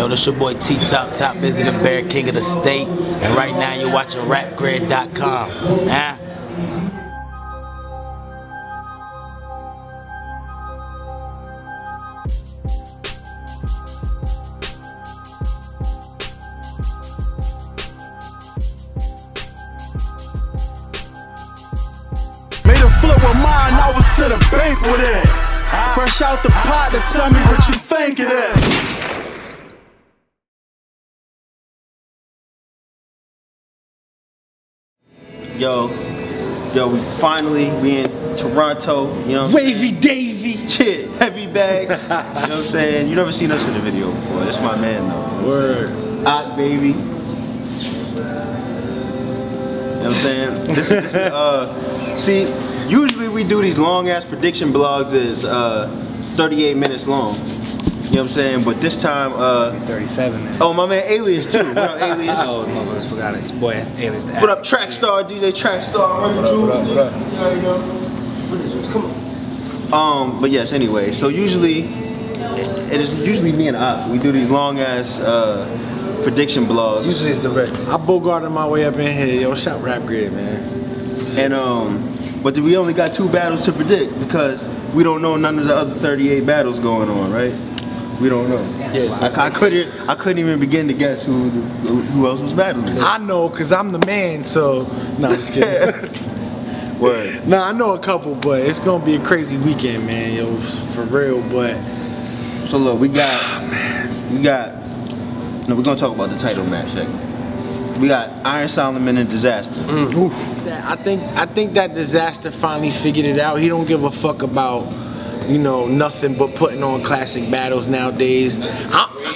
Yo, this your boy T-Top, Top Busy the Bear, King of the State. And right now you're watching rapgrid.com. Huh? Made a flip with mine, I was to the bank with it. Fresh out the pot to tell me what you think it is. Yo, we in Toronto, you know what I'm Wavy Davy. Shit, HeavyBags. You know what I'm saying? You never seen us in the video before. That's my man though. Word. Hot baby. You know what I'm saying? This is see, usually we do these long ass prediction blogs is 38 minutes long. You know what I'm saying? But this time 37 minutes. Oh, my man Alias too. What up, Alias? Oh, motherfuckers forgot it. Boy, Alias the What up, Track Star, DJ Track Star, Run the Jewels. What up? You already know. What is this? Come on. But yes, anyway, so usually it is usually me and Op. We do these long ass prediction blogs. Usually it's direct. I bogarted my way up in here. Yo, shout Rap Grid, man. And but we only got 2 battles to predict because we don't know none of the other 38 battles going on, right? We don't know. Yes, I couldn't even begin to guess who else was battling. I know, cause I'm the man. So no, I'm just kidding. Word. Nah, I know a couple, but it's gonna be a crazy weekend, man. Yo, for real. But so look, we're gonna talk about the title match segment. We got Iron Solomon and Dizaster. I think that Dizaster finally figured it out. He don't give a fuck about, you know, nothing but putting on classic battles nowadays.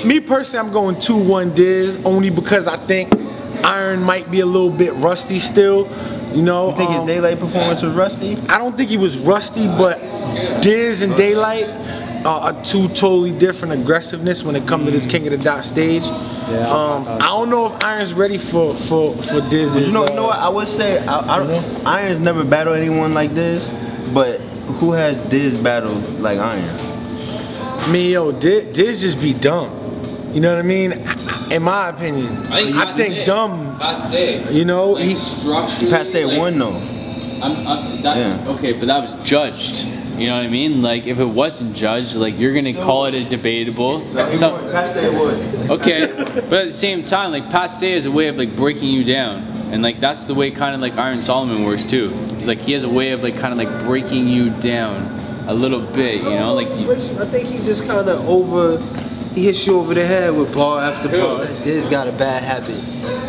Me personally, I'm going 2-1 Diz only because I think Iron might be a little bit rusty still. You know, you think his Daylight performance was rusty? I don't think he was rusty, but Diz and Daylight are 2 totally different aggressiveness when it comes to this King of the Dot stage. Yeah, I don't know if Iron's ready for Diz. You know what? I would say Iron's never battled anyone like this, but who has Diz battled like Iron? I mean, yo, Diz just be dumb. You know what I mean? In my opinion, I think dumb. You know, like, structurally, Past day like, 1 though. That's okay, but that was judged. You know what I mean? Like, if it wasn't judged, like, you're gonna call it a debatable. Past day 1. Okay, but at the same time, like, past day is a way of like breaking you down, and like that's the way kind of like Iron Solomon works too. It's like he has a way of like kind of like breaking you down a little bit, you know? Like, I think he just kind of he hits you over the head with bar after bar. Diz got a bad habit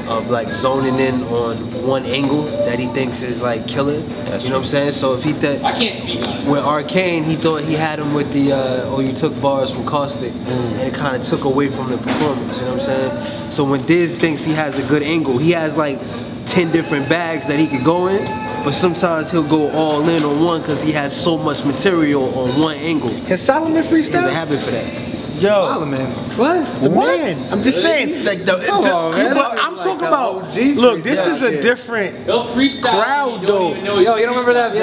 of like zoning in on one angle that he thinks is like killer. You know what I'm saying? So if he thought, I can't speak on it. With Arcane, he thought he had him with the you took bars from Caustic, and it kind of took away from the performance. You know what I'm saying? So when Diz thinks he has a good angle, he has like 10 different bags that he could go in, but sometimes he'll go all in on one because he has so much material on one angle. Can Solomon freestyle? He has a habit for that. Yo, Solomon. What? The man. I'm just saying. I'm talking about. Look, this is a different crowd, though. Yo, you don't remember that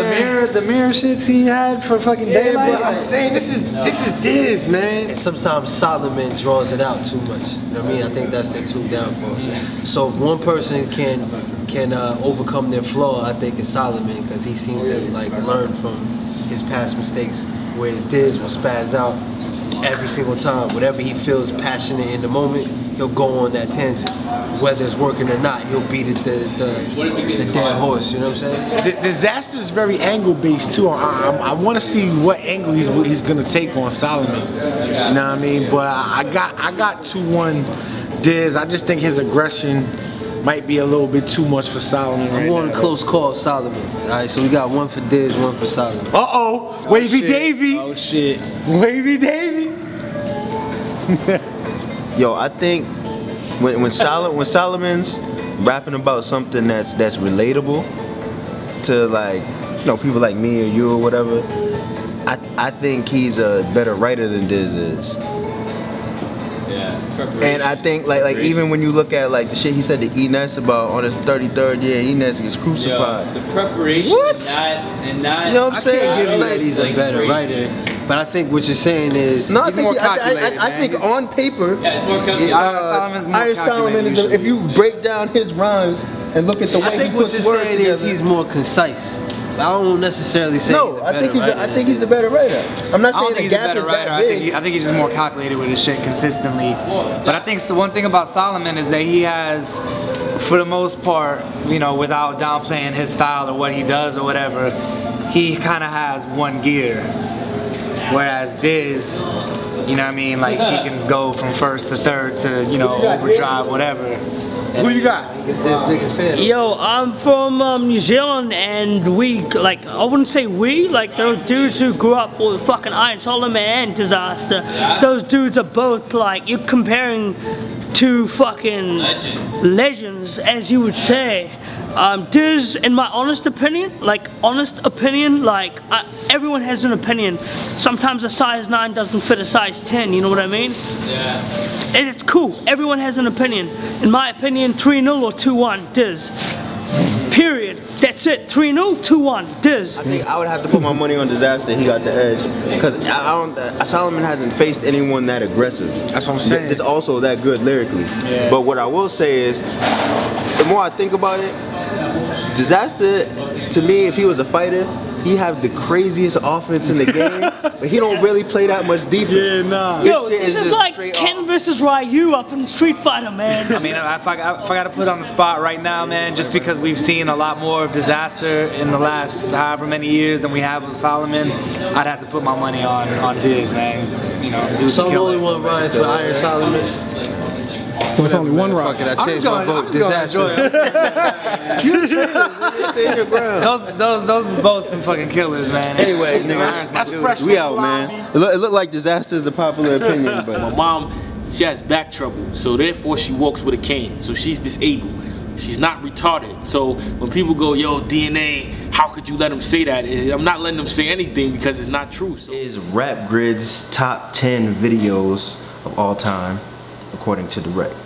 the mirror shits he had for fucking Daylight? But I'm saying this is Diz, man. And sometimes Solomon draws it out too much. You know what I mean? I think that's their 2 downfalls. So if one person can overcome their flaw, I think it's Solomon, because he seems to like learn from his past mistakes, whereas Diz will spaz out every single time. Whatever he feels passionate in the moment, he'll go on that tangent. Whether it's working or not, he'll beat it the dead horse. You know what I'm saying? Dizaster is very angle based too. I want to see what angle he's gonna take on Solomon. You know what I mean? But I got 2-1 Diz. I just think his aggression might be a little bit too much for Solomon. I'm going close call Solomon. All right, so we got 1 for Diz, 1 for Solomon. Uh-oh, Wavy Davy. Oh shit. Wavy Davy. Yo, I think when Solomon's rapping about something that's relatable to, like, you know, people like me or you or whatever, I think he's a better writer than Diz is. And I think like even when you look at like the shit he said to Enes about on his 33rd year, Enes gets crucified. Yo, the preparation. What? And that, you know what I'm saying? I can't give you that he's a better writer. But I think what you're saying is No, I He's think, more I calculated, think man. on paper, Yeah, it's more calculated. Solomon's more Iron Solomon calculated is, if you break down his rhymes and look at the way I he think what puts you're words saying is together. he's more concise. I don't necessarily say he's No, a I better think he's writer I think he's a better writer. I'm not I don't saying think the he's a gap better is writer. that big. I think he's just more calculated with his shit consistently. But I think the one thing about Solomon is that he has, for the most part, you know, without downplaying his style or what he does or whatever, he kind of has one gear. Whereas Diz, you know what I mean, like he can go from first to third to, you know, overdrive, whatever. Who you got? He's his biggest fan. Yo, I'm from New Zealand, and we, like, I wouldn't say we, like, there are dudes who grew up with fucking Iron Solomon and Dizaster. Those dudes are both, like, you're comparing two fucking legends, as you would say. Diz, in my honest opinion, everyone has an opinion. Sometimes a size 9 doesn't fit a size 10, you know what I mean? Yeah. And it's cool, everyone has an opinion. In my opinion, 3-0 or 2-1, Diz. Period. That's it, 3-0, 2-1, Diz. I think I would have to put my money on Dizaster. He got the edge because Solomon hasn't faced anyone that aggressive. That's what I'm saying. It's also that good lyrically. Yeah. But what I will say is, the more I think about it, Dizaster, to me, if he was a fighter, he have the craziest offense in the game, but he don't really play that much defense. Yeah, nah. His Yo, shit this is just like straight Ken off. versus Ryu up in Street Fighter, man. I mean, if I got to put on the spot right now, man, just because we've seen a lot more of Dizaster in the last however many years than we have of Solomon, I'd have to put my money on Diz, man. You know, dude's So I'm a killer. only one rhyme for Iron Solomon. So it's only one Fuck round. it, I changed my vote. I'm just gonna enjoy Dizaster. it. Stand your ground. Those is both some fucking killers, man. Anyway, Iron's my niggas, dude. we out, man. It look like Dizaster is the popular opinion, but My mom, she has back trouble, so therefore she walks with a cane. So she's disabled. She's not retarded. So when people go, yo, DNA, how could you let them say that? I'm not letting them say anything because it's not true. So. is Rap Grid's top 10 videos of all time, according to Drect.